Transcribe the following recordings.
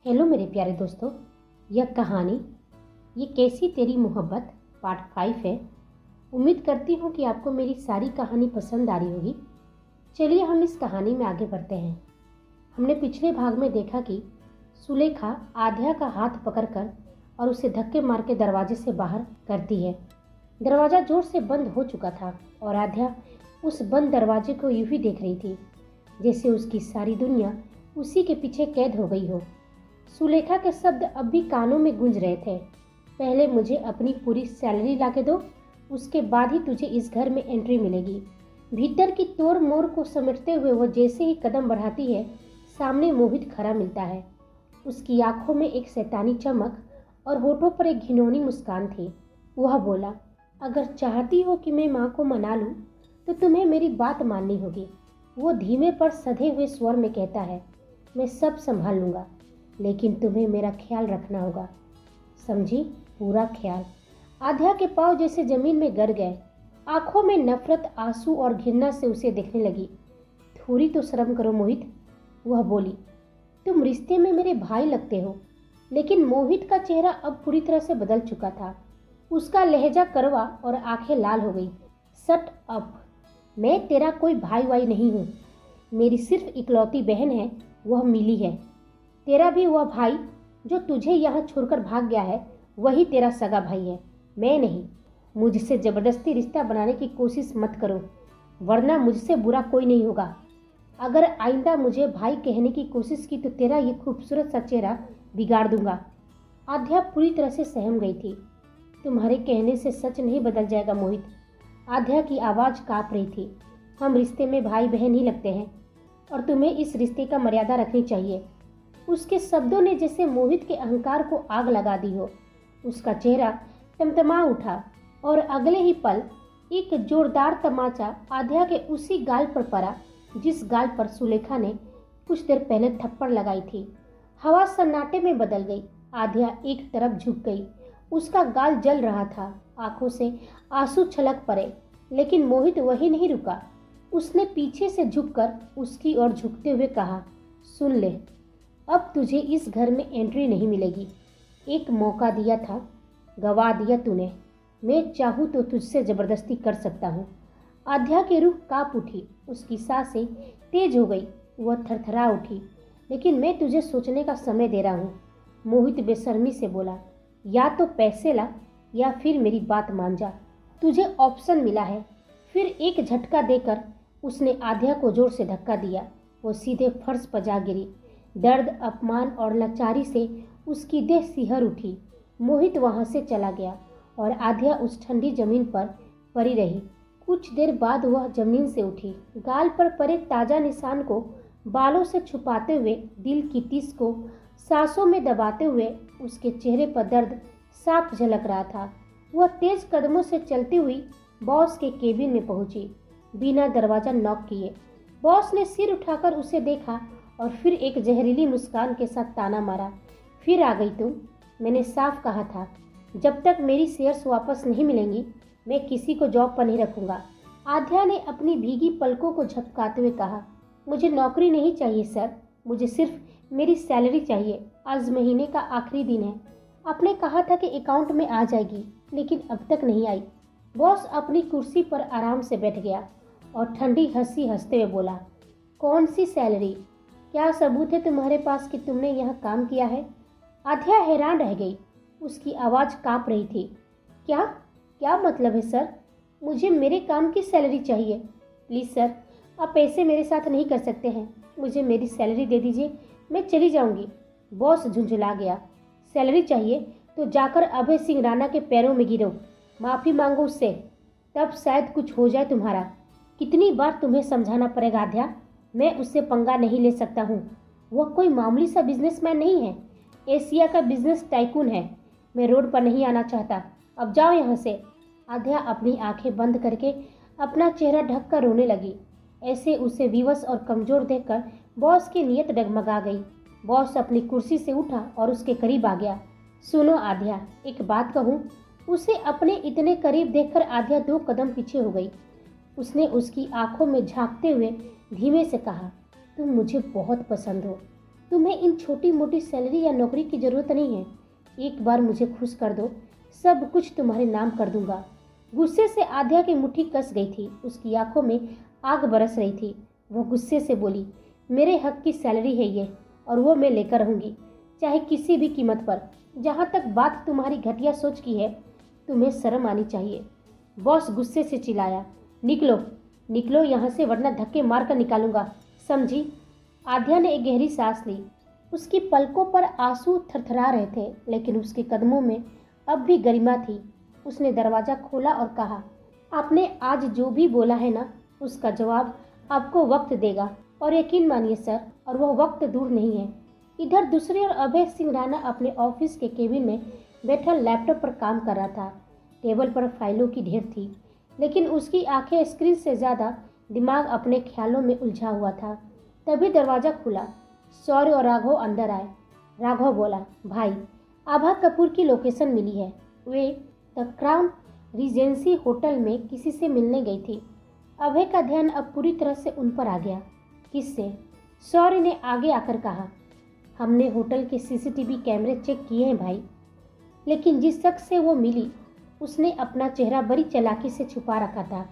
Hello मेरे प्यारे दोस्तों। यह कहानी ये कैसी तेरी मोहब्बत पार्ट 5 है। उम्मीद करती हूँ कि आपको मेरी सारी कहानी पसंद आ रही होगी। चलिए हम इस कहानी में आगे बढ़ते हैं। हमने पिछले भाग में देखा कि सुलेखा आध्या का हाथ पकड़कर और उसे धक्के मार के दरवाजे से बाहर करती है। दरवाज़ा जोर से बंद हो चुका था और आध्या उस बंद दरवाजे को यूं ही देख रही थी जैसे उसकी सारी दुनिया उसी के पीछे कैद हो गई हो। सुलेखा के शब्द अब भी कानों में गूंज रहे थे। पहले मुझे अपनी पूरी सैलरी ला के दो, उसके बाद ही तुझे इस घर में एंट्री मिलेगी। भीतर की तोड़ मोड़ को समेटते हुए वह जैसे ही कदम बढ़ाती है, सामने मोहित खड़ा मिलता है। उसकी आंखों में एक शैतानी चमक और होठों पर एक घिनौनी मुस्कान थी। वह बोला, अगर चाहती हो कि मैं माँ को मना लूँ तो तुम्हें मेरी बात माननी होगी। वो धीमे पर सधे हुए स्वर में कहता है, मैं सब संभाल लूँगा, लेकिन तुम्हें मेरा ख्याल रखना होगा, समझी? पूरा ख्याल। आध्या के पांव जैसे जमीन में गिर गए। आंखों में नफरत, आंसू और घृणा से उसे देखने लगी। थोड़ी तो शर्म करो मोहित, वह बोली। तुम रिश्ते में मेरे भाई लगते हो। लेकिन मोहित का चेहरा अब पूरी तरह से बदल चुका था। उसका लहजा कड़वा और आंखें लाल हो गई। शट अप, मैं तेरा कोई भाई वाई नहीं हूँ। मेरी सिर्फ इकलौती बहन है, वह मिली है। तेरा भी वह भाई जो तुझे यहाँ छोड़कर भाग गया है, वही तेरा सगा भाई है, मैं नहीं। मुझसे ज़बरदस्ती रिश्ता बनाने की कोशिश मत करो, वरना मुझसे बुरा कोई नहीं होगा। अगर आइंदा मुझे भाई कहने की कोशिश की तो तेरा ये खूबसूरत सा चेहरा बिगाड़ दूंगा। आध्या पूरी तरह से सहम गई थी। तुम्हारे कहने से सच नहीं बदल जाएगा मोहित। आध्या की आवाज़ काँप रही थी। हम रिश्ते में भाई बहन ही लगते हैं और तुम्हें इस रिश्ते का मर्यादा रखनी चाहिए। उसके शब्दों ने जैसे मोहित के अहंकार को आग लगा दी हो। उसका चेहरा टमटमा उठा और अगले ही पल एक जोरदार तमाचा आध्या के उसी गाल पर पड़ा जिस गाल पर सुलेखा ने कुछ देर पहले थप्पड़ लगाई थी। हवा सन्नाटे में बदल गई। आध्या एक तरफ झुक गई। उसका गाल जल रहा था, आंखों से आंसू छलक पड़े, लेकिन मोहित वही नहीं रुका। उसने पीछे से झुककर उसकी ओर झुकते हुए कहा, सुन ले, अब तुझे इस घर में एंट्री नहीं मिलेगी। एक मौका दिया था, गवा दिया तूने। मैं चाहूँ तो तुझसे ज़बरदस्ती कर सकता हूँ। आध्या की रूह काँप उठी। उसकी सांसें तेज हो गई। वह थरथरा उठी। लेकिन मैं तुझे सोचने का समय दे रहा हूँ, मोहित बेशर्मी से बोला। या तो पैसे ला या फिर मेरी बात मान जा। तुझे ऑप्शन मिला है। फिर एक झटका देकर उसने आध्या को जोर से धक्का दिया। वो सीधे फर्श पर जा गिरी। दर्द, अपमान और लाचारी से उसकी देह सिहर उठी। मोहित वहां से चला गया और आध्या उस ठंडी जमीन पर पड़ी रही। कुछ देर बाद वह जमीन से उठी। गाल पर पड़े ताजा निशान को बालों से छुपाते हुए, दिल की टीस को सांसों में दबाते हुए उसके चेहरे पर दर्द साफ झलक रहा था। वह तेज कदमों से चलती हुई बॉस के केबिन में पहुंची, बिना दरवाजा नॉक किए। बॉस ने सिर उठाकर उसे देखा और फिर एक जहरीली मुस्कान के साथ ताना मारा। फिर आ गई तुम। मैंने साफ कहा था, जब तक मेरी शेयर्स वापस नहीं मिलेंगी मैं किसी को जॉब पर नहीं रखूंगा। आध्या ने अपनी भीगी पलकों को झपकाते हुए कहा, मुझे नौकरी नहीं चाहिए सर, मुझे सिर्फ मेरी सैलरी चाहिए। आज महीने का आखिरी दिन है। आपने कहा था कि अकाउंट में आ जाएगी, लेकिन अब तक नहीं आई। बॉस अपनी कुर्सी पर आराम से बैठ गया और ठंडी हंसी हंसते हुए बोला, कौन सी सैलरी? क्या सबूत है तुम्हारे पास कि तुमने यहाँ काम किया है? आध्या हैरान रह गई। उसकी आवाज़ काँप रही थी। क्या क्या मतलब है सर? मुझे मेरे काम की सैलरी चाहिए। प्लीज़ सर, आप ऐसे मेरे साथ नहीं कर सकते हैं। मुझे मेरी सैलरी दे दीजिए, मैं चली जाऊंगी। बॉस झुंझुला गया। सैलरी चाहिए तो जाकर अभय सिंह राणा के पैरों में गिरो, माफ़ी मांगो उससे, तब शायद कुछ हो जाए तुम्हारा। कितनी बार तुम्हें समझाना पड़ेगा आध्या, मैं उससे पंगा नहीं ले सकता हूँ। वह कोई मामूली सा बिजनेसमैन नहीं है, एशिया का बिजनेस टाइकून है। मैं रोड पर नहीं आना चाहता, अब जाओ यहाँ से। आध्या अपनी आंखें बंद करके अपना चेहरा ढककर रोने लगी। ऐसे उसे विवश और कमज़ोर देखकर बॉस की नीयत डगमगा गई। बॉस अपनी कुर्सी से उठा और उसके करीब आ गया। सुनो आध्या, एक बात कहूँ? उसे अपने इतने करीब देखकर आध्या 2 कदम पीछे हो गई। उसने उसकी आंखों में झांकते हुए धीमे से कहा, तुम मुझे बहुत पसंद हो। तुम्हें इन छोटी मोटी सैलरी या नौकरी की ज़रूरत नहीं है। एक बार मुझे खुश कर दो, सब कुछ तुम्हारे नाम कर दूंगा। गुस्से से आध्या की मुट्ठी कस गई थी, उसकी आंखों में आग बरस रही थी। वो गुस्से से बोली, मेरे हक की सैलरी है ये, और वो मैं लेकर रहूंगी, चाहे किसी भी कीमत पर। जहाँ तक बात तुम्हारी घटिया सोच की है, तुम्हें शर्म आनी चाहिए। बॉस गुस्से से चिल्लाया, निकलो निकलो यहाँ से, वरना धक्के मार कर निकालूंगा, समझी। आध्या ने एक गहरी सांस ली। उसकी पलकों पर आंसू थरथरा रहे थे, लेकिन उसके कदमों में अब भी गरिमा थी। उसने दरवाज़ा खोला और कहा, आपने आज जो भी बोला है ना, उसका जवाब आपको वक्त देगा, और यकीन मानिए सर, और वह वक्त दूर नहीं है। इधर दूसरी ओर अभय सिंह राणा अपने ऑफिस के केबिन में बैठा लैपटॉप पर काम कर रहा था। टेबल पर फाइलों की ढेर थी, लेकिन उसकी आंखें स्क्रीन से ज़्यादा दिमाग अपने ख्यालों में उलझा हुआ था। तभी दरवाज़ा खुला। शौर्य और राघव अंदर आए। राघव बोला, भाई, आभा कपूर की लोकेशन मिली है। Way the crown Regency hotel में किसी से मिलने गई थी। अभय का ध्यान अब पूरी तरह से उन पर आ गया। किससे? शौर्य ने आगे आकर कहा, हमने होटल के सीसीटीवी कैमरे चेक किए हैं भाई, लेकिन जिस शख्स से वो मिली उसने अपना चेहरा बड़ी चालाकी से छुपा रखा था।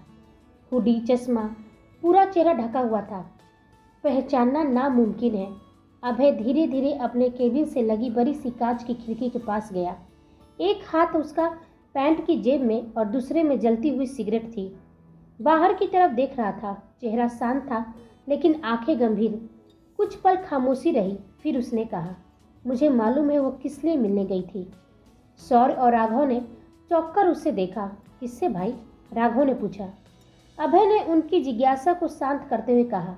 हुडी, चश्मा, पूरा चेहरा ढका हुआ था। पहचानना नामुमकिन है। अभय धीरे धीरे अपने केबिन से लगी बड़ी सी कांच की खिड़की के पास गया। एक हाथ उसका पैंट की जेब में और दूसरे में जलती हुई सिगरेट थी। बाहर की तरफ देख रहा था। चेहरा शांत था, लेकिन आंखें गंभीर। कुछ पल खामोशी रही, फिर उसने कहा, मुझे मालूम है वो किस लिए मिलने गई थी। शौर्य और राघव ने चौंक कर उसे देखा। किससे भाई? राघव ने पूछा। अभय ने उनकी जिज्ञासा को शांत करते हुए कहा,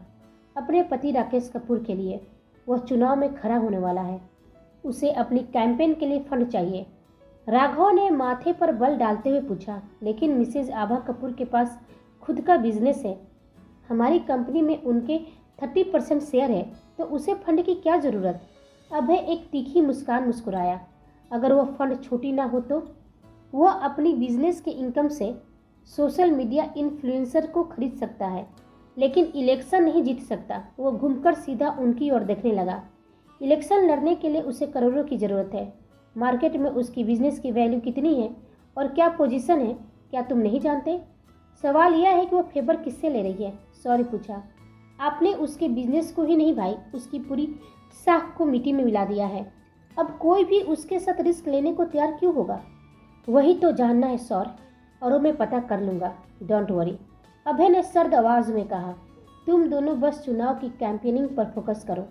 अपने पति राकेश कपूर के लिए। वह चुनाव में खड़ा होने वाला है, उसे अपनी कैंपेन के लिए फंड चाहिए। राघव ने माथे पर बल डालते हुए पूछा, लेकिन मिसेज आभा कपूर के पास खुद का बिजनेस है। हमारी कंपनी में उनके 30% शेयर है, तो उसे फंड की क्या ज़रूरत? अभय एक तीखी मुस्कान मुस्कुराया। अगर वह फंड छोटी ना हो तो वह अपनी बिजनेस के इनकम से सोशल मीडिया इन्फ्लुएंसर को खरीद सकता है, लेकिन इलेक्शन नहीं जीत सकता। वो घूमकर सीधा उनकी ओर देखने लगा। इलेक्शन लड़ने के लिए उसे करोड़ों की ज़रूरत है। मार्केट में उसकी बिजनेस की वैल्यू कितनी है और क्या पोजीशन है, क्या तुम नहीं जानते? सवाल यह है कि वो फेवर किससे ले रही है? सॉरी पूछा। आपने उसके बिजनेस को ही नहीं भाई, उसकी पूरी साख को मिट्टी में मिला दिया है। अब कोई भी उसके साथ रिस्क लेने को तैयार क्यों होगा? वही तो जानना है सौर, और वो मैं पता कर लूँगा, डोंट वरी। अभय ने सर्द आवाज़ में कहा, तुम दोनों बस चुनाव की कैंपेनिंग पर फोकस करो।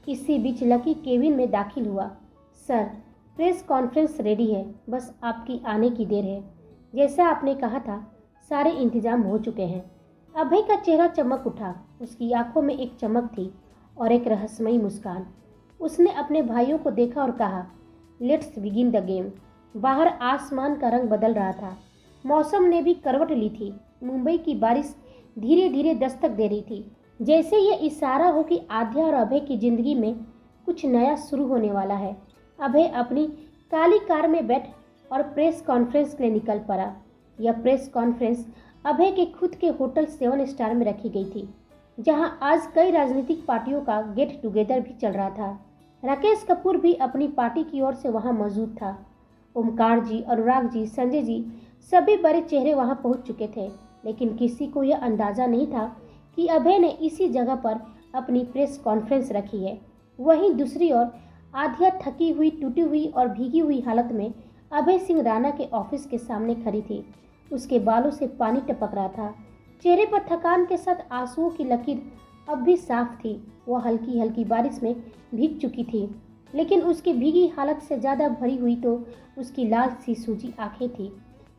इसी बीच लकी केबिन में दाखिल हुआ। सर, प्रेस कॉन्फ्रेंस रेडी है, बस आपकी आने की देर है। जैसा आपने कहा था, सारे इंतजाम हो चुके हैं। अभय का चेहरा चमक उठा। उसकी आंखों में एक चमक थी और एक रहस्यमयी मुस्कान। उसने अपने भाइयों को देखा और कहा, लेट्स बिगिन द गेम। बाहर आसमान का रंग बदल रहा था। मौसम ने भी करवट ली थी। मुंबई की बारिश धीरे धीरे दस्तक दे रही थी, जैसे ये इशारा हो कि आध्या और अभय की जिंदगी में कुछ नया शुरू होने वाला है। अभय अपनी काली कार में बैठ और प्रेस कॉन्फ्रेंस के लिए निकल पड़ा। यह प्रेस कॉन्फ्रेंस अभय के खुद के होटल 7 स्टार में रखी गई थी, जहां आज कई राजनीतिक पार्टियों का गेट टुगेदर भी चल रहा था। राकेश कपूर भी अपनी पार्टी की ओर से वहां मौजूद था। ओमकार जी, अनुराग जी, संजय जी, सभी बड़े चेहरे वहां पहुंच चुके थे, लेकिन किसी को यह अंदाजा नहीं था कि अभय ने इसी जगह पर अपनी प्रेस कॉन्फ्रेंस रखी है। वहीं दूसरी ओर आध्या थकी हुई, टूटी हुई और भीगी हुई हालत में अभय सिंह राणा के ऑफिस के सामने खड़ी थी। उसके बालों से पानी टपक रहा था। चेहरे पर थकान के साथ आंसुओं की लकीर अब भी साफ थी। वह हल्की हल्की बारिश में भीग चुकी थी, लेकिन उसकी भीगी हालत से ज़्यादा भरी हुई तो उसकी लाल सी सूजी आंखें थी।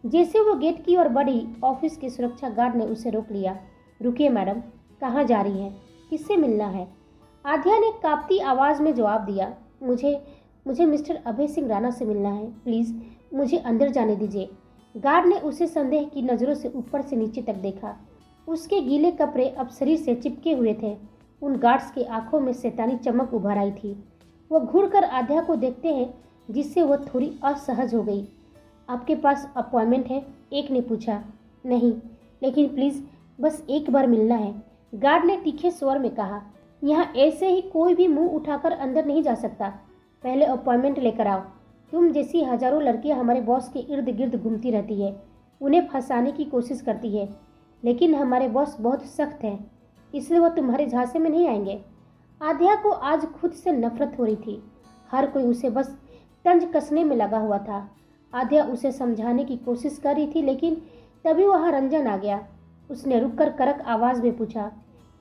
जैसे वो गेट की ओर बढ़ी, ऑफिस के सुरक्षा गार्ड ने उसे रोक लिया। रुकिए मैडम, कहाँ जा रही हैं? किससे मिलना है? आध्या ने कांपती आवाज़ में जवाब दिया, मुझे मिस्टर अभय सिंह राणा से मिलना है। प्लीज़ मुझे अंदर जाने दीजिए। गार्ड ने उसे संदेह की नज़रों से ऊपर से नीचे तक देखा। उसके गीले कपड़े अब शरीर से चिपके हुए थे। उन गार्ड्स की आंखों में शैतानी चमक उभर आई थी। वो घूरकर आध्या को देखते हैं, जिससे वो थोड़ी असहज हो गई। आपके पास अपॉइंटमेंट है? एक ने पूछा। नहीं, लेकिन प्लीज़ बस एक बार मिलना है, गार्ड ने तीखे स्वर में कहा। यहाँ ऐसे ही कोई भी मुंह उठाकर अंदर नहीं जा सकता। पहले अपॉइंटमेंट लेकर आओ। तुम जैसी हजारों लड़कियां हमारे बॉस के इर्द गिर्द घूमती रहती है, उन्हें फंसाने की कोशिश करती है, लेकिन हमारे बॉस बहुत सख्त हैं, इसलिए वो तुम्हारे झांसे में नहीं आएंगे। आध्या को आज खुद से नफरत हो रही थी। हर कोई उसे बस तंज कसने में लगा हुआ था। आध्या उसे समझाने की कोशिश कर रही थी, लेकिन तभी वहाँ रंजन आ गया। उसने रुककर कड़क आवाज़ में पूछा,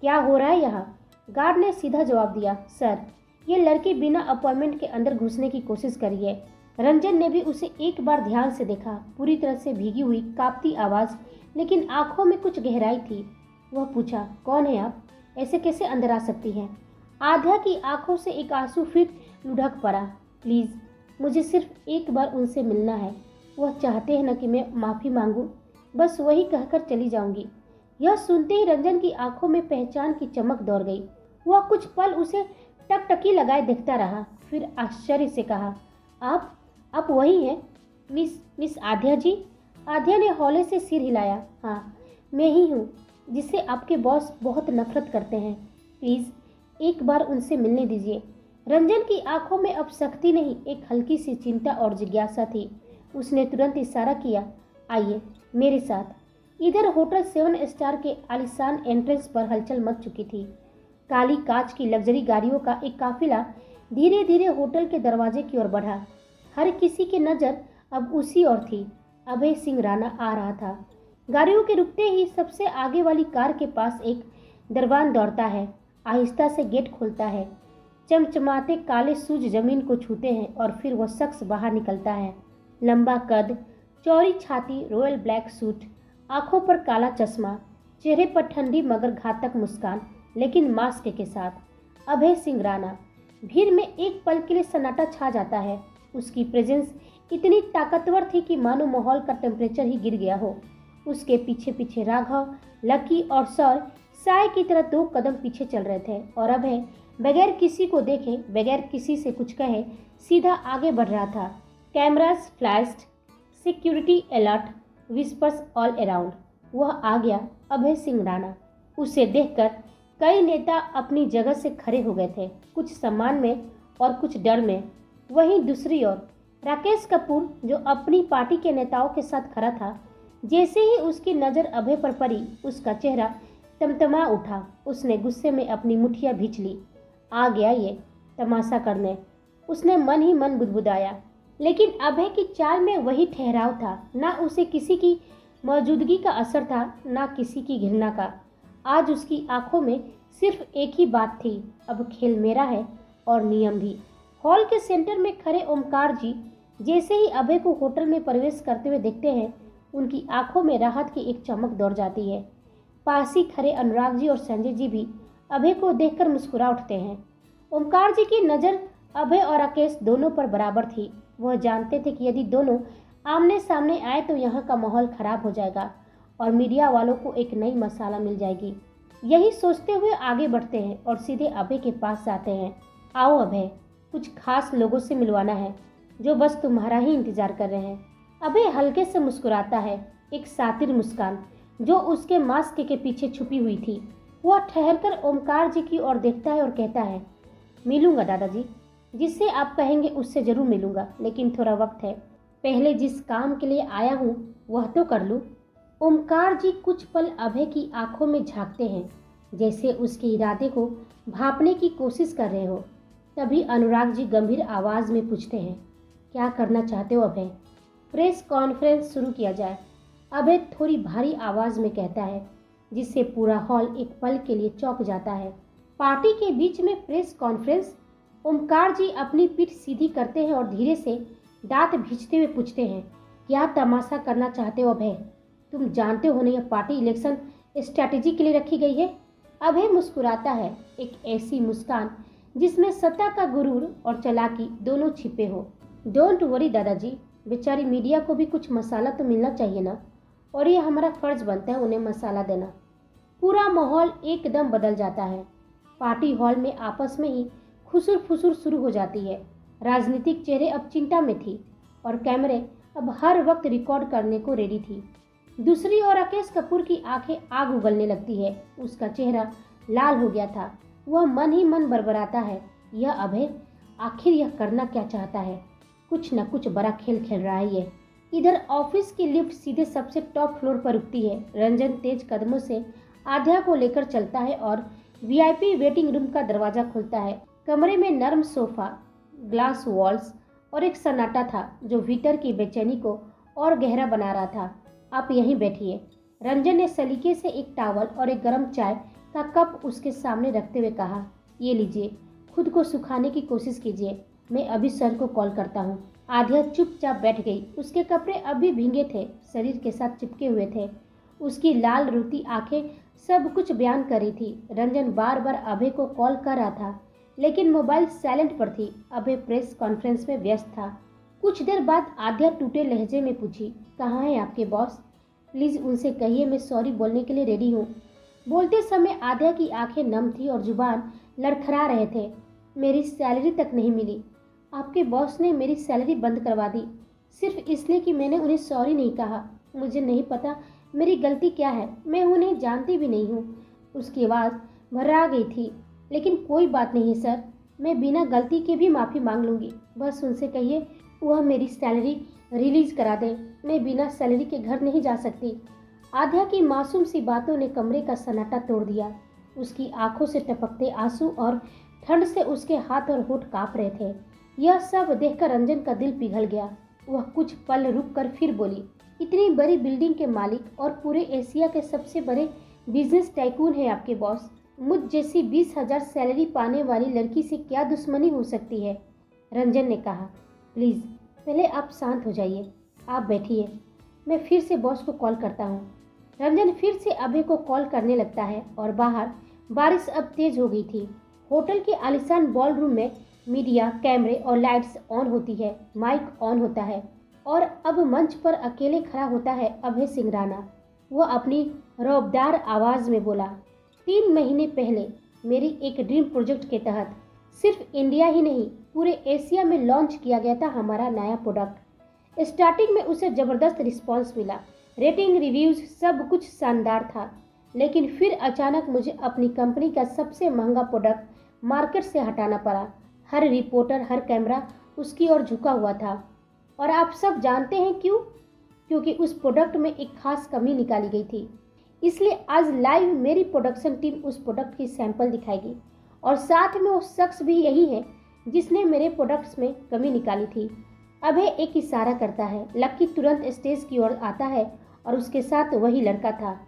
क्या हो रहा है यहाँ? गार्ड ने सीधा जवाब दिया, सर, ये लड़की बिना अपॉइंटमेंट के अंदर घुसने की कोशिश करी है। रंजन ने भी उसे एक बार ध्यान से देखा। पूरी तरह से भीगी हुई, कांपती आवाज़, लेकिन आंखों में कुछ गहराई थी। वह पूछा, कौन है आप? ऐसे कैसे अंदर आ सकती हैं? आध्या की आंखों से एक आंसू फिर लुढ़क पड़ा। प्लीज़, मुझे सिर्फ एक बार उनसे मिलना है। वह चाहते हैं न कि मैं माफ़ी मांगूं, बस वही कहकर चली जाऊंगी। यह सुनते ही रंजन की आंखों में पहचान की चमक दौड़ गई। वह कुछ पल उसे टकटकी लगाए देखता रहा, फिर आश्चर्य से कहा, आप वही हैं मिस आध्या जी? आध्या ने हौले से सिर हिलाया। हाँ, मैं ही हूँ, जिससे आपके बॉस बहुत नफरत करते हैं। प्लीज़ एक बार उनसे मिलने दीजिए। रंजन की आंखों में अब सख्ती नहीं, एक हल्की सी चिंता और जिज्ञासा थी। उसने तुरंत इशारा किया, आइए मेरे साथ। इधर होटल 7 स्टार के आलीशान एंट्रेंस पर हलचल मच चुकी थी। काली कांच की लग्जरी गाड़ियों का एक काफिला धीरे धीरे होटल के दरवाजे की ओर बढ़ा। हर किसी की नज़र अब उसी ओर थी। अभय सिंह राणा आ रहा था। गाड़ियों के रुकते ही सबसे आगे वाली कार के पास एक दरबान दौड़ता है, आहिस्ता से गेट खोलता है। चमचमाते काले सूज जमीन को छूते हैं और फिर वह शख्स बाहर निकलता है। लंबा कद, चौड़ी छाती, रॉयल ब्लैक सूट, आंखों पर काला चश्मा, चेहरे पर ठंडी मगर घातक मुस्कान, लेकिन मास्क के साथ। अभय सिंह राणा। भीड़ में एक पल के लिए सन्नाटा छा जाता है। उसकी प्रेजेंस इतनी ताकतवर थी कि मानो माहौल का टेम्परेचर ही गिर गया हो। उसके पीछे पीछे राघव, लकी और सौर साय की तरह 2 कदम पीछे चल रहे थे, और अभय बगैर किसी को देखे, बगैर किसी से कुछ कहे, सीधा आगे बढ़ रहा था। Cameras flashed, security alert, whispers all around. वह आ गया, अभय सिंह राणा। उसे देखकर कई नेता अपनी जगह से खड़े हो गए थे, कुछ सम्मान में और कुछ डर में। वहीं दूसरी ओर राकेश कपूर, जो अपनी पार्टी के नेताओं के साथ खड़ा था, जैसे ही उसकी नज़र अभय पर पड़ी, उसका चेहरा तमतमा उठा। उसने गुस्से में अपनी मुठ्ठियां भींच ली। आ गया ये तमाशा करने, उसने मन ही मन बुदबुदाया। लेकिन अभय की चाल में वही ठहराव था। ना उसे किसी की मौजूदगी का असर था, ना किसी की घृणा का। आज उसकी आंखों में सिर्फ एक ही बात थी, अब खेल मेरा है और नियम भी। हॉल के सेंटर में खड़े ओमकार जी जैसे ही अभय को होटल में प्रवेश करते हुए देखते हैं, उनकी आंखों में राहत की एक चमक दौड़ जाती है। पास ही खड़े अनुराग जी और संजय जी भी अभय को देखकर मुस्कुरा उठते हैं। ओमकार जी की नज़र अभय और राकेश दोनों पर बराबर थी। वह जानते थे कि यदि दोनों आमने सामने आए तो यहाँ का माहौल खराब हो जाएगा और मीडिया वालों को एक नई मसाला मिल जाएगी। यही सोचते हुए आगे बढ़ते हैं और सीधे अभय के पास जाते हैं। आओ अभय, कुछ खास लोगों से मिलवाना है जो बस तुम्हारा ही इंतजार कर रहे हैं। अभय हल्के से मुस्कुराता है, एक सातिर मुस्कान जो उसके मास्क के पीछे छुपी हुई थी। वह ठहरकर ओमकार जी की ओर देखता है और कहता है, मिलूंगा दादाजी, जिससे आप कहेंगे उससे जरूर मिलूंगा, लेकिन थोड़ा वक्त है। पहले जिस काम के लिए आया हूँ वह तो कर लूँ। ओमकार जी कुछ पल अभय की आंखों में झांकते हैं, जैसे उसके इरादे को भांपने की कोशिश कर रहे हो। तभी अनुराग जी गंभीर आवाज़ में पूछते हैं, क्या करना चाहते हो अभय? प्रेस कॉन्फ्रेंस शुरू किया जाए, अभय थोड़ी भारी आवाज़ में कहता है, जिससे पूरा हॉल एक पल के लिए चौंक जाता है। पार्टी के बीच में प्रेस कॉन्फ्रेंस? ओमकार जी अपनी पीठ सीधी करते हैं और धीरे से दांत भींचते हुए पूछते हैं, क्या तमाशा करना चाहते हो अभय? तुम जानते हो ना यह पार्टी इलेक्शन स्ट्रैटेजी के लिए रखी गई है। अभय मुस्कुराता है, एक ऐसी मुस्कान जिसमें सत्ता का गुरूर और चालाकी दोनों छिपे हो। डोंट वरी दादाजी, बेचारी मीडिया को भी कुछ मसाला तो मिलना चाहिए ना, और ये हमारा फर्ज बनता है उन्हें मसाला देना। पूरा माहौल एकदम बदल जाता है। पार्टी हॉल में आपस में ही खुसुर फुसुर शुरू हो जाती है। राजनीतिक चेहरे अब चिंता में थी और कैमरे अब हर वक्त रिकॉर्ड करने को रेडी थी। दूसरी ओर राकेश कपूर की आंखें आग उगलने लगती है। उसका चेहरा लाल हो गया था। वह मन ही मन बड़बड़ाता है, यह अभय आखिर यह करना क्या चाहता है? कुछ न कुछ बड़ा खेल खेल रहा है ये। इधर ऑफिस की लिफ्ट सीधे सबसे टॉप फ्लोर पर रुकती है। रंजन तेज कदमों से आध्या को लेकर चलता है और वीआईपी वेटिंग रूम का दरवाजा खुलता है। कमरे में नरम सोफा, ग्लास वॉल्स और एक सन्नाटा था जो भीतर की बेचैनी को और गहरा बना रहा था। आप यहीं बैठिए। रंजन ने सलीके से एक टॉवल और एक गर्म चाय का कप उसके सामने रखते हुए कहा, ये लीजिए, खुद को सुखाने की कोशिश कीजिए, मैं अभी सर को कॉल करता हूँ। आध्या चुपचाप बैठ गई। उसके कपड़े अभी भीगे थे, शरीर के साथ चिपके हुए थे। उसकी लाल रूती आंखें सब कुछ बयान कर रही थी। रंजन बार बार अभय को कॉल कर रहा था, लेकिन मोबाइल साइलेंट पर थी। अभय प्रेस कॉन्फ्रेंस में व्यस्त था। कुछ देर बाद आध्या टूटे लहजे में पूछी, कहाँ है आपके बॉस? प्लीज उनसे कहिए मैं सॉरी बोलने के लिए रेडी हूँ। बोलते समय आध्या की आंखें नम थी और जुबान लड़खड़ा रहे थे। मेरी सैलरी तक नहीं मिली। आपके बॉस ने मेरी सैलरी बंद करवा दी, सिर्फ इसलिए कि मैंने उन्हें सॉरी नहीं कहा। मुझे नहीं पता मेरी गलती क्या है, मैं उन्हें जानती भी नहीं हूँ। उसकी आवाज़ भर्रा गई थी। लेकिन कोई बात नहीं सर, मैं बिना गलती के भी माफ़ी मांग लूँगी। बस उनसे कहिए वह मेरी सैलरी रिलीज करा दें। मैं बिना सैलरी के घर नहीं जा सकती। आध्या की मासूम सी बातों ने कमरे का सन्नाटा तोड़ दिया। उसकी आंखों से टपकते आंसू और ठंड से उसके हाथ और होंठ कांप रहे थे। यह सब देखकर रंजन का दिल पिघल गया। वह कुछ पल रुककर फिर बोली, इतनी बड़ी बिल्डिंग के मालिक और पूरे एशिया के सबसे बड़े बिजनेस टाइकून है आपके बॉस। मुझ जैसी 20,000 सैलरी पाने वाली लड़की से क्या दुश्मनी हो सकती है? रंजन ने कहा, प्लीज़ पहले आप शांत हो जाइए, आप बैठिए, मैं फिर से बॉस को कॉल करता हूँ। रंजन फिर से अभय को कॉल करने लगता है और बाहर बारिश अब तेज हो गई थी। होटल के आलीशान बॉलरूम में मीडिया, कैमरे और लाइट्स ऑन होती है, माइक ऑन होता है और अब मंच पर अकेले खड़ा होता है अभय सिंह राणा। वह अपनी रौबदार आवाज़ में बोला, 3 महीने पहले मेरी एक ड्रीम प्रोजेक्ट के तहत सिर्फ इंडिया ही नहीं पूरे एशिया में लॉन्च किया गया था हमारा नया प्रोडक्ट। स्टार्टिंग में उसे ज़बरदस्त रिस्पांस मिला, रेटिंग, रिव्यूज़ सब कुछ शानदार था। लेकिन फिर अचानक मुझे अपनी कंपनी का सबसे महंगा प्रोडक्ट मार्केट से हटाना पड़ा। हर रिपोर्टर, हर कैमरा उसकी ओर झुका हुआ था। और आप सब जानते हैं क्यों? क्योंकि उस प्रोडक्ट में एक खास कमी निकाली गई थी। इसलिए आज लाइव मेरी प्रोडक्शन टीम उस प्रोडक्ट की सैंपल दिखाएगी और साथ में वो शख्स भी यही है जिसने मेरे प्रोडक्ट्स में कमी निकाली थी। अभय एक इशारा करता है। लक्की तुरंत स्टेज की ओर आता है और उसके साथ वही लड़का था।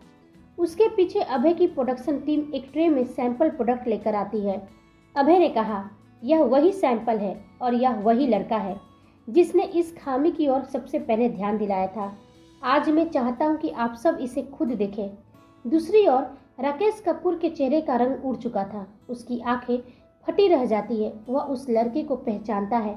उसके पीछे अभय की प्रोडक्शन टीम एक ट्रे में सैंपल प्रोडक्ट लेकर आती है। अभय ने कहा, यह वही सैंपल है और यह वही लड़का है जिसने इस खामी की ओर सबसे पहले ध्यान दिलाया था। आज मैं चाहता हूं कि आप सब इसे खुद देखें। दूसरी ओर राकेश कपूर के चेहरे का रंग उड़ चुका था। उसकी आंखें फटी रह जाती है। वह उस लड़के को पहचानता है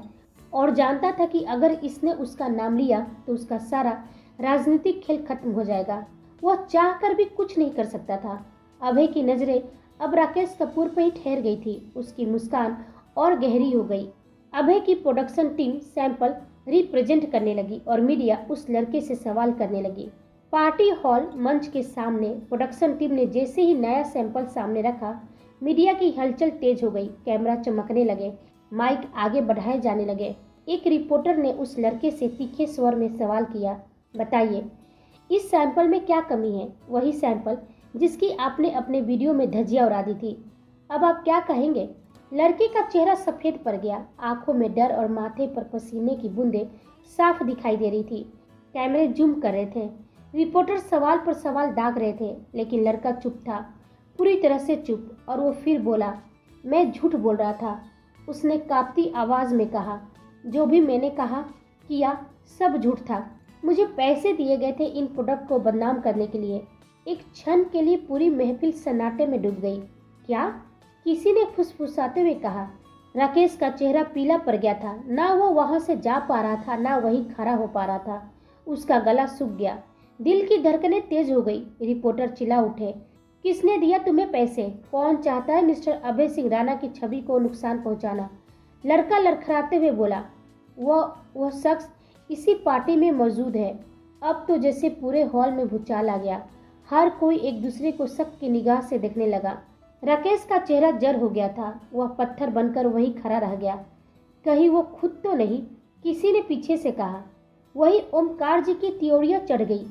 और जानता था कि अगर इसने उसका नाम लिया तो उसका सारा राजनीतिक खेल खत्म हो जाएगा। वह चाहकर भी कुछ नहीं कर सकता था। अभय की नजरें अब राकेश कपूर पर ही ठहर गई थी। उसकी मुस्कान और गहरी हो गई। अभय की प्रोडक्शन टीम सैंपल रिप्रेजेंट करने लगी और मीडिया उस लड़के से सवाल करने लगी। पार्टी हॉल मंच के सामने प्रोडक्शन टीम ने जैसे ही नया सैंपल सामने रखा, मीडिया की हलचल तेज हो गई। कैमरा चमकने लगे, माइक आगे बढ़ाए जाने लगे। एक रिपोर्टर ने उस लड़के से तीखे स्वर में सवाल किया, बताइए इस सैंपल में क्या कमी है? वही सैंपल जिसकी आपने अपने वीडियो में धज्जियां उड़ा दी थी। अब आप क्या कहेंगे? लड़के का चेहरा सफेद पड़ गया। आंखों में डर और माथे पर पसीने की बूंदें साफ दिखाई दे रही थी। कैमरे जूम कर रहे थे, रिपोर्टर सवाल पर सवाल दाग रहे थे, लेकिन लड़का चुप था, पूरी तरह से चुप। और वो फिर बोला, मैं झूठ बोल रहा था। उसने कांपती आवाज में कहा, जो भी मैंने कहा किया सब झूठ था। मुझे पैसे दिए गए थे इन प्रोडक्ट को बदनाम करने के लिए। एक क्षण के लिए पूरी महफिल सन्नाटे में डूब गई। क्या? किसी ने फुसफुसाते हुए कहा। राकेश का चेहरा पीला पड़ गया था। ना वो वहां से जा पा रहा था, ना वहीं खड़ा हो पा रहा था। उसका गला सूख गया, दिल की धड़कनें तेज हो गई। रिपोर्टर चिल्ला उठे, किसने दिया तुम्हें पैसे? कौन चाहता है मिस्टर अभय सिंह राणा की छवि को नुकसान पहुंचाना? लड़का लड़खड़ाते हुए बोला, वह शख्स इसी पार्टी में मौजूद है। अब तो जैसे पूरे हॉल में भूचाल आ गया। हर कोई एक दूसरे को शक की निगाह से देखने लगा। राकेश का चेहरा जर हो गया था। वह पत्थर बनकर वहीं खड़ा रह गया। कहीं वो खुद तो नहीं, किसी ने पीछे से कहा। वही ओमकार जी की त्योरियां चढ़ गई।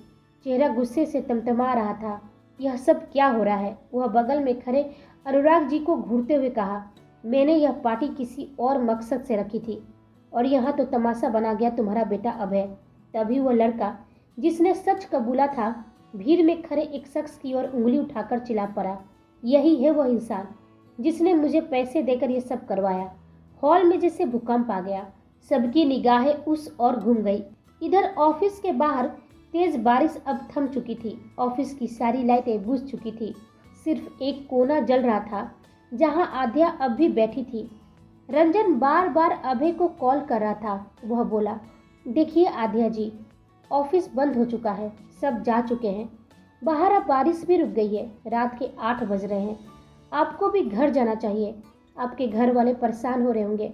चेहरा गुस्से से तमतमा रहा था। यह सब क्या हो रहा है? वह बगल में खड़े अनुराग जी को घूरते हुए कहा, मैंने यह पार्टी किसी और मकसद से रखी थी और यहाँ तो तमाशा बना गया तुम्हारा बेटा अभय। तभी वह लड़का जिसने सच कबूला था भीड़ में खड़े एक शख्स की ओर उंगली उठाकर चिल्ला पड़ा, यही है वह इंसान जिसने मुझे पैसे देकर यह सब करवाया। हॉल में जैसे भूकंप आ गया। सबकी निगाहें उस ओर घूम गई। इधर ऑफिस के बाहर तेज बारिश अब थम चुकी थी। ऑफिस की सारी लाइटें बुझ चुकी थी। सिर्फ एक कोना जल रहा था जहां आध्या अब भी बैठी थी। रंजन बार बार अभय को कॉल कर रहा था। वह बोला, देखिए आध्या जी, ऑफिस बंद हो चुका है, सब जा चुके हैं। बाहर अब बारिश भी रुक गई है। रात के 8 बज रहे हैं। आपको भी घर जाना चाहिए। आपके घर वाले परेशान हो रहे होंगे।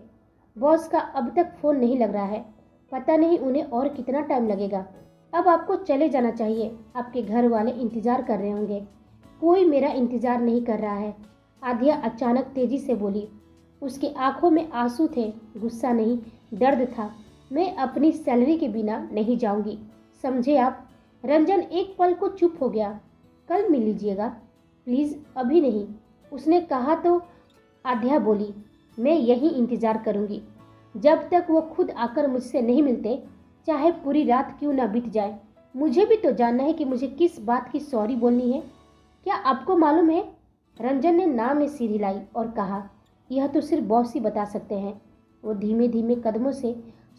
बॉस का अब तक फोन नहीं लग रहा है। पता नहीं उन्हें और कितना टाइम लगेगा। अब आपको चले जाना चाहिए। आपके घर वाले इंतजार कर रहे होंगे। कोई मेरा इंतजार नहीं कर रहा है। आध्या अचानक तेजी से बोली। उसकी आंखों में आंसू थे। गुस्सा नहीं, दर्द था। मैं अपनी सैलरी के बिना नहीं जाऊंगी, समझे आप? रंजन एक पल को चुप हो गया। कल मिल लीजिएगा प्लीज, अभी नहीं, उसने कहा तो आध्या बोली, मैं यही इंतजार करूंगी जब तक वो खुद आकर मुझसे नहीं मिलते, चाहे पूरी रात क्यों ना बीत जाए। मुझे भी तो जानना है कि मुझे किस बात की सॉरी बोलनी है। क्या आपको मालूम है? रंजन ने नाम में सिर हिलाई और कहा, यह तो सिर्फ बॉस ही बता सकते हैं। वो धीमे धीमे कदमों से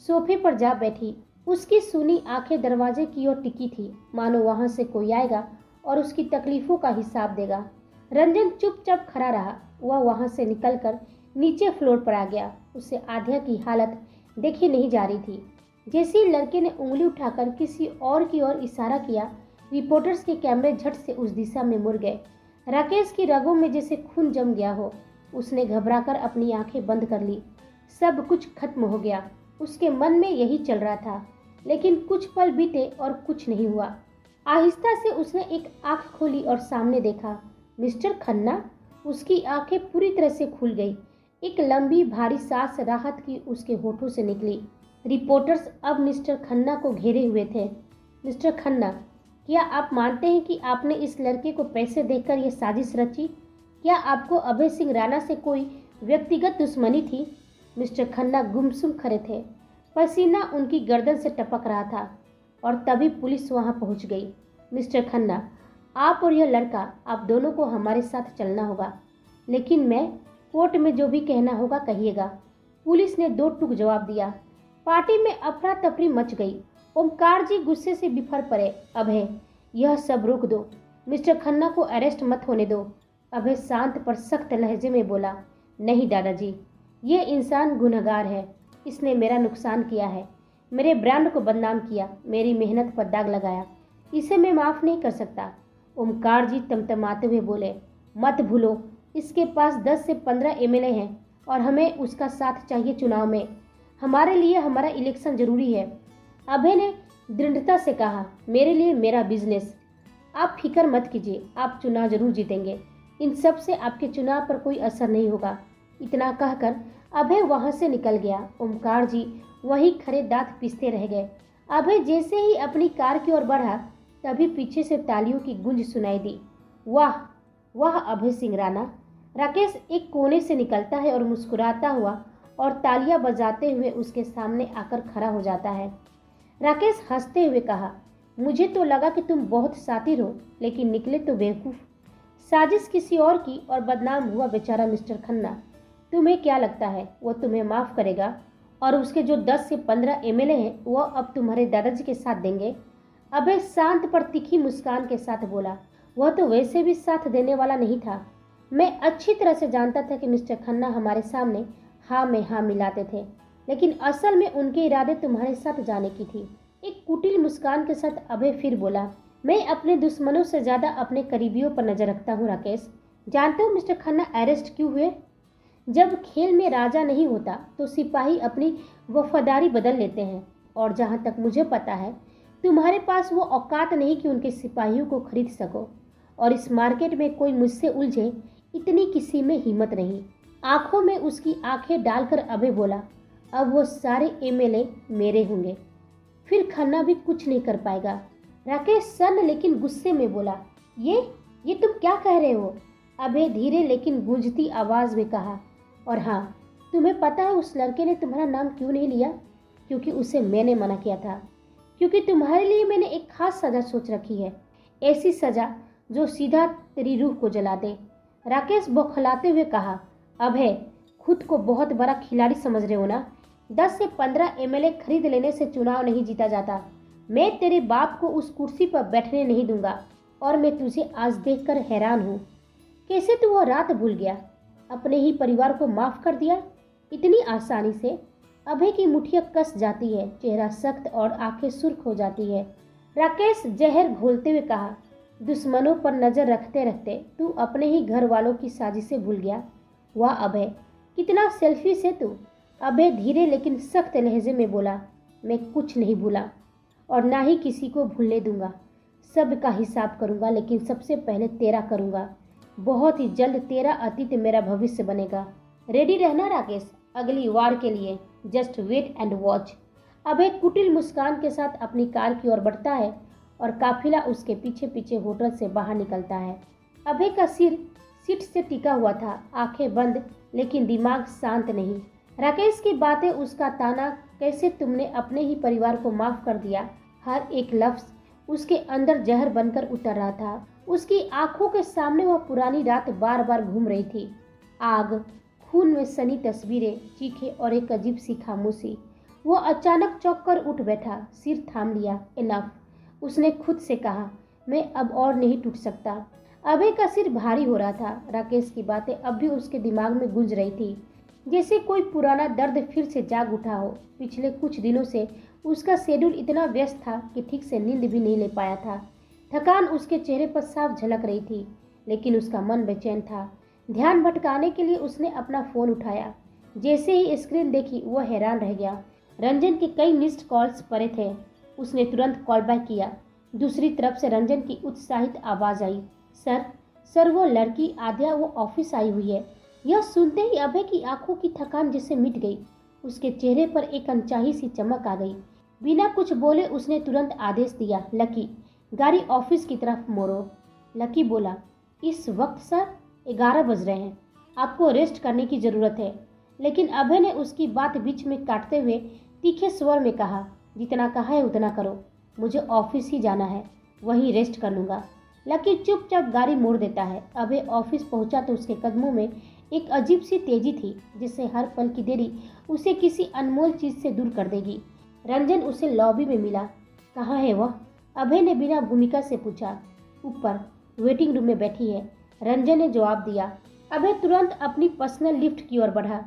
सोफे पर जा बैठी। उसकी सूनी आंखें दरवाजे की ओर टिकी थी, मानो वहां से कोई आएगा और उसकी तकलीफों का हिसाब देगा। रंजन चुपचाप खड़ा रहा। वह वहां से निकलकर नीचे फ्लोर पर आ गया। उससे आध्या की हालत देखी नहीं जा रही थी। जैसे ही लड़के ने उंगली उठाकर किसी और की ओर इशारा किया, रिपोर्टर्स के कैमरे झट से उस दिशा में मुड़ गए। राकेश की रगों में जैसे खून जम गया हो। उसने घबराकर अपनी आंखें बंद कर ली। सब कुछ खत्म हो गया। उसके मन में यही चल रहा था। लेकिन कुछ पल बीते और कुछ नहीं हुआ। आहिस्ता से उसने एक आंख खोली और सामने देखा मिस्टर खन्ना। उसकी आंखें पूरी तरह से खुल गई। एक लंबी भारी सांस राहत की उसके होठों से निकली। रिपोर्टर्स अब मिस्टर खन्ना को घेरे हुए थे। मिस्टर खन्ना, क्या आप मानते हैं कि आपने इस लड़के को पैसे देकर यह साजिश रची? क्या आपको अभय सिंह राणा से कोई व्यक्तिगत दुश्मनी थी? मिस्टर खन्ना गुमसुम खड़े थे। पसीना उनकी गर्दन से टपक रहा था और तभी पुलिस वहां पहुंच गई। मिस्टर खन्ना, आप और यह लड़का, आप दोनों को हमारे साथ चलना होगा। लेकिन मैं कोर्ट में जो भी कहना होगा कहिएगा। पुलिस ने दो टूक जवाब दिया। पार्टी में अफरा तफरी मच गई। ओमकार जी गुस्से से बिफर पड़े। अभय, यह सब रोक दो। मिस्टर खन्ना को अरेस्ट मत होने दो। अभय शांत पर सख्त लहजे में बोला, नहीं दादाजी, ये इंसान गुनहगार है। इसने मेरा नुकसान किया है, मेरे ब्रांड को बदनाम किया, मेरी मेहनत पर दाग लगाया। इसे मैं माफ़ नहीं कर सकता। ओमकार जी तमतमाते हुए बोले, मत भूलो, इसके पास 10 से 15 एमएलए हैं और हमें उसका साथ चाहिए चुनाव में। हमारे लिए हमारा इलेक्शन जरूरी है। अभय ने दृढ़ता से कहा, मेरे लिए मेरा बिजनेस। आप फिक्र मत कीजिए, आप चुनाव जरूर जीतेंगे। इन सब से आपके चुनाव पर कोई असर नहीं होगा। इतना कहकर अभय वहां से निकल गया। ओमकार जी वहीं खड़े दांत पीसते रह गए। अभय जैसे ही अपनी कार की ओर बढ़ा, तभी पीछे से तालियों की गूंज सुनाई दी। वाह वाह अभय सिंह राणा। राकेश एक कोने से निकलता है और मुस्कुराता हुआ और तालियां बजाते हुए उसके सामने आकर खड़ा हो जाता है। राकेश हंसते हुए कहा, मुझे तो लगा कि तुम बहुत शातिर हो, लेकिन निकले तो बेवकूफ़। साजिश किसी और की और बदनाम हुआ बेचारा मिस्टर खन्ना। तुम्हें क्या लगता है वो तुम्हें माफ़ करेगा? और उसके जो 10 से 15 एमएलए हैं वो अब तुम्हारे दादाजी के साथ देंगे? अभय शांत पर तीखी मुस्कान के साथ बोला, वह तो वैसे भी साथ देने वाला नहीं था। मैं अच्छी तरह से जानता था कि मिस्टर खन्ना हमारे सामने हाँ में हाँ मिलाते थे, लेकिन असल में उनके इरादे तुम्हारे साथ जाने की थी। एक कुटिल मुस्कान के साथ अभय फिर बोला, मैं अपने दुश्मनों से ज़्यादा अपने करीबियों पर नजर रखता हूँ राकेश। जानते हो मिस्टर खन्ना अरेस्ट क्यों हुए? जब खेल में राजा नहीं होता तो सिपाही अपनी वफादारी बदल लेते हैं, और जहाँ तक मुझे पता है तुम्हारे पास वो औकात नहीं कि उनके सिपाहियों को खरीद सको। और इस मार्केट में कोई मुझसे उलझे इतनी किसी में हिम्मत नहीं। आंखों में उसकी आंखें डालकर अभय बोला, अब वो सारे एमएलए मेरे होंगे, फिर खन्ना भी कुछ नहीं कर पाएगा। राकेश सन्न लेकिन गुस्से में बोला, ये तुम क्या कह रहे हो? अभय धीरे लेकिन गूंजती आवाज में कहा, और हाँ, तुम्हें पता है उस लड़के ने तुम्हारा नाम क्यों नहीं लिया? क्योंकि उसे मैंने मना किया था। क्योंकि तुम्हारे लिए मैंने एक खास सजा सोच रखी है, ऐसी सजा जो सीधा तेरी रूह को जला दे। राकेश बौखलाते हुए कहा, अभय, खुद को बहुत बड़ा खिलाड़ी समझ रहे हो ना? 10 से 15 एमएलए खरीद लेने से चुनाव नहीं जीता जाता। मैं तेरे बाप को उस कुर्सी पर बैठने नहीं दूंगा। और मैं तुझे आज देखकर हैरान हूँ, कैसे तू वो रात भूल गया, अपने ही परिवार को माफ कर दिया इतनी आसानी से। अभय की मुठ्ठियां कस जाती है, चेहरा सख्त और आंखें सुर्ख हो जाती है। राकेश जहर घोलते हुए कहा, दुश्मनों पर नजर रखते रखते तू अपने ही घर वालों की साजिशें भूल गया। वाह अभय, कितना सेल्फिश है तू। अभय धीरे लेकिन सख्त लहजे में बोला, मैं कुछ नहीं भूला और ना ही किसी को भूलने दूंगा। सब का हिसाब करूंगा, लेकिन सबसे पहले तेरा करूंगा। बहुत ही जल्द तेरा अतीत मेरा भविष्य बनेगा। रेडी रहना राकेश, अगली वार के लिए। Just wait and watch. Abhay कुटिल मुस्कान के साथ अपनी कार की ओर बढ़ता है और काफिला उसके पीछे पीछे होटल से बाहर निकलता है। अभय का सिर सीट से टिका हुआ था, आंखें बंद लेकिन दिमाग शांत नहीं। राकेश की बातें, उसका ताना, कैसे तुमने अपने ही परिवार को माफ कर दिया, हर एक लफ्ज उसके अंदर जहर बनकर उतर रहा था। उसकी आंखों के सामने वह पुरानी रात बार बार घूम रही थी। आग, खून में सनी तस्वीरें, चीखें और एक अजीब सी खामोशी। वो अचानक चौंक कर उठ बैठा, सिर थाम लिया। इनफ, उसने खुद से कहा, मैं अब और नहीं टूट सकता। अभय का सिर भारी हो रहा था। राकेश की बातें अब भी उसके दिमाग में गूंज रही थी, जैसे कोई पुराना दर्द फिर से जाग उठा हो। पिछले कुछ दिनों से उसका शेड्यूल इतना व्यस्त था कि ठीक से नींद भी नहीं ले पाया था। थकान उसके चेहरे पर साफ झलक रही थी, लेकिन उसका मन बेचैन था। ध्यान भटकाने के लिए उसने अपना फोन उठाया। जैसे ही स्क्रीन देखी वह हैरान रह गया। रंजन के कई मिस्ड कॉल्स पड़े थे। उसने तुरंत कॉल बैक किया। दूसरी तरफ से रंजन की उत्साहित आवाज आई, सर वो लड़की आद्या, वो ऑफिस आई हुई है। यह सुनते ही अभय की आंखों की थकान जैसे मिट गई। उसके चेहरे पर एक अनचाही सी चमक आ गई। बिना कुछ बोले उसने तुरंत आदेश दिया, लकी, गाड़ी ऑफिस की तरफ मोड़ो। लकी बोला, इस वक्त सर 11 बज रहे हैं, आपको रेस्ट करने की ज़रूरत है। लेकिन अभय ने उसकी बात बीच में काटते हुए तीखे स्वर में कहा, जितना कहा है उतना करो, मुझे ऑफिस ही जाना है, वहीं रेस्ट कर लूँगा। लकी चुपचाप गाड़ी मोड़ देता है। अभय ऑफिस पहुंचा तो उसके कदमों में एक अजीब सी तेजी थी, जिससे हर पल की देरी उसे किसी अनमोल चीज़ से दूर कर देगी। रंजन उसे लॉबी में मिला। कहाँ है वह? अभय ने बिना भूमिका से पूछा। ऊपर वेटिंग रूम में बैठी है, रंजन ने जवाब दिया। अभय तुरंत अपनी पर्सनल लिफ्ट की ओर बढ़ा।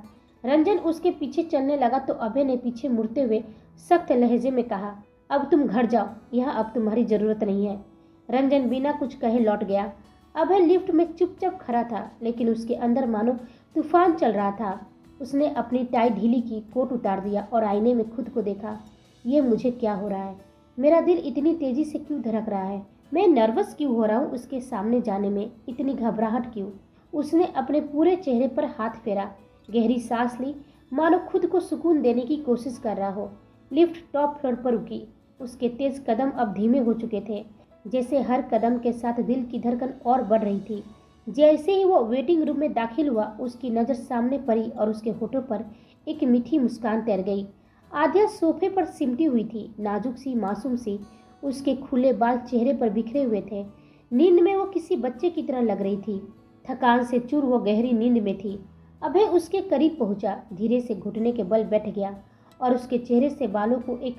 रंजन उसके पीछे चलने लगा तो अभय ने पीछे मुड़ते हुए सख्त लहजे में कहा, अब तुम घर जाओ, यहाँ अब तुम्हारी ज़रूरत नहीं है। रंजन बिना कुछ कहे लौट गया। अभय लिफ्ट में चुपचाप खड़ा था, लेकिन उसके अंदर मानो तूफान चल रहा था। उसने अपनी टाई ढीली की, कोट उतार दिया और आईने में खुद को देखा। ये मुझे क्या हो रहा है? मेरा दिल इतनी तेजी से क्यों धड़क रहा है? मैं नर्वस क्यों हो रहा हूँ उसके सामने जाने में? इतनी घबराहट क्यों? उसने अपने पूरे चेहरे पर हाथ फेरा, गहरी सांस ली, मानो खुद को सुकून देने की कोशिश कर रहा हो। लिफ्ट टॉप फ्लोर पर रुकी। उसके तेज कदम अब धीमे हो चुके थे, जैसे हर कदम के साथ दिल की धड़कन और बढ़ रही थी। जैसे ही वो वेटिंग रूम में दाखिल हुआ, उसकी नज़र सामने पड़ी और उसके होठों पर एक मीठी मुस्कान तैर गई। आद्या सोफे पर सिमटी हुई थी, नाजुक सी, मासूम सी। उसके खुले बाल चेहरे पर बिखरे हुए थे। नींद में वो किसी बच्चे की तरह लग रही थी। थकान से चूर वो गहरी नींद में थी। अभय उसके करीब पहुंचा, धीरे से घुटने के बल बैठ गया और उसके चेहरे से बालों को एक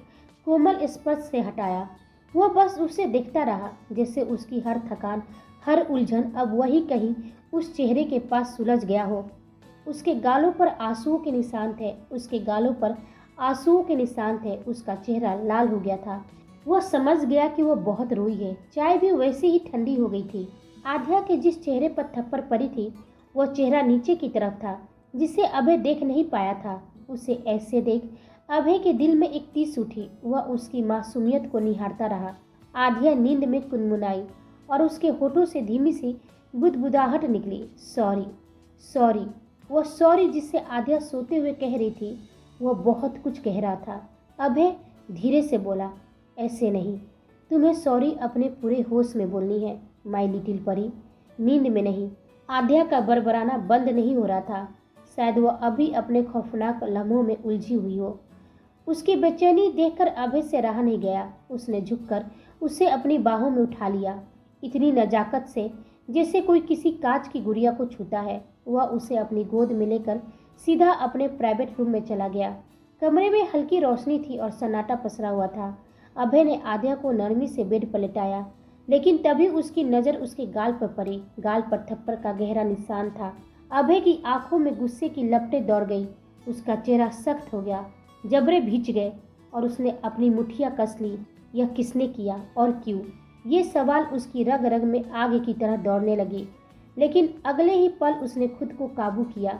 कोमल स्पर्श से हटाया। वह बस उसे देखता रहा, जैसे उसकी हर थकान, हर उलझन अब वही कहीं उस चेहरे के पास सुलझ गया हो। उसके गालों पर आंसुओं के निशान थे, उसके गालों पर आंसुओं के निशान थे। उसका चेहरा लाल हो गया था। वह समझ गया कि वह बहुत रोई है। चाय भी वैसे ही ठंडी हो गई थी। आध्या के जिस चेहरे पर थप्पड़ पड़ी थी, वह चेहरा नीचे की तरफ था, जिसे अभय देख नहीं पाया था। उसे ऐसे देख अभय के दिल में एक टीस उठी। वह उसकी मासूमियत को निहारता रहा। आध्या नींद में कुनमुनाई और उसके होठों से धीमी सी बुदबुदाहट निकली। Sorry, sorry. वह सॉरी जिससे आद्या सोते हुए कह रही थी, वह बहुत कुछ कह रहा था। अभय धीरे से बोला, ऐसे नहीं, तुम्हें सॉरी अपने पूरे होश में बोलनी है माय लिटिल परी, नींद में नहीं। आद्या का बरबराना बंद नहीं हो रहा था। शायद वह अभी अपने खौफनाक लम्हों में उलझी हुई हो। उसकी बेचैनी देखकर अभय से रहा नहीं गया। उसने झुककर उसे अपनी बाहों में उठा लिया, इतनी नजाकत से जैसे कोई किसी कांच की गुड़िया को छूता है। वह उसे अपनी गोद में लेकर सीधा अपने प्राइवेट रूम में चला गया। कमरे में हल्की रोशनी थी और सन्नाटा पसरा हुआ था। अभय ने आद्या को नरमी से बेड पर लेटाया, लेकिन तभी उसकी नज़र उसके गाल पर पड़ी। गाल पर थप्पड़ का गहरा निशान था। अभय की आंखों में गुस्से की लपटें दौड़ गई। उसका चेहरा सख्त हो गया, जबड़े भींच गए और उसने अपनी मुठ्ठियां कस ली। यह किसने किया और क्यों? ये सवाल उसकी रग रग में आग की तरह दौड़ने लगी, लेकिन अगले ही पल उसने खुद को काबू किया।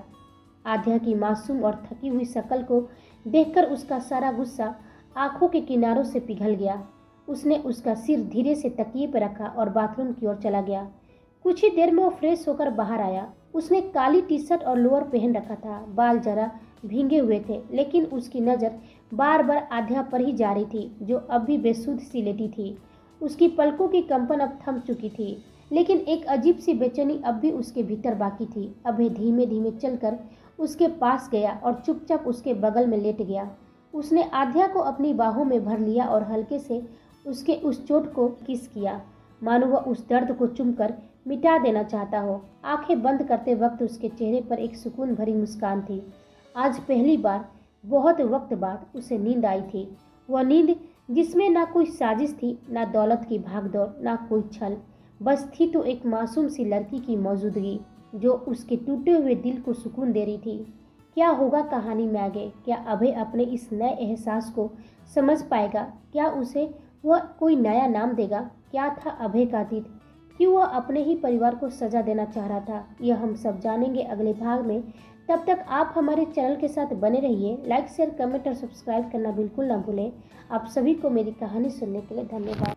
आद्या की मासूम और थकी हुई शक्ल को देखकर उसका सारा गुस्सा आंखों के किनारों से पिघल गया। उसने उसका सिर धीरे से तकिए पर रखा और बाथरूम की ओर चला गया। कुछ ही देर में वो फ्रेश होकर बाहर आया। उसने काली टी शर्ट और लोअर पहन रखा था। बाल जरा भींगे हुए थे, लेकिन उसकी नज़र बार बार आद्या पर ही जा रही थी, जो अब भी बेसुध सी लेटी थी। उसकी पलकों की कंपन अब थम चुकी थी, लेकिन एक अजीब सी बेचैनी अब भी उसके भीतर बाकी थी। अभय धीमे धीमे चलकर उसके पास गया और चुपचाप उसके बगल में लेट गया। उसने आद्या को अपनी बाहों में भर लिया और हल्के से उसके उस चोट को किस किया, मानो वह उस दर्द को चूमकर मिटा देना चाहता हो। आंखें बंद करते वक्त उसके चेहरे पर एक सुकून भरी मुस्कान थी। आज पहली बार बहुत वक्त बाद उसे नींद आई थी। वह नींद जिसमें ना कोई साजिश थी, ना दौलत की भागदौड़, ना कोई छल। बस थी तो एक मासूम सी लड़की की मौजूदगी जो उसके टूटे हुए दिल को सुकून दे रही थी। क्या होगा कहानी में आगे? क्या अभय अपने इस नए एहसास को समझ पाएगा? क्या उसे वह कोई नया नाम देगा? क्या था अभय का अतीत? क्यों वह अपने ही परिवार को सजा देना चाह रहा था? यह हम सब जानेंगे अगले भाग में। तब तक आप हमारे चैनल के साथ बने रहिए। लाइक, शेयर, कमेंट और सब्सक्राइब करना बिल्कुल ना भूलें। आप सभी को मेरी कहानी सुनने के लिए धन्यवाद।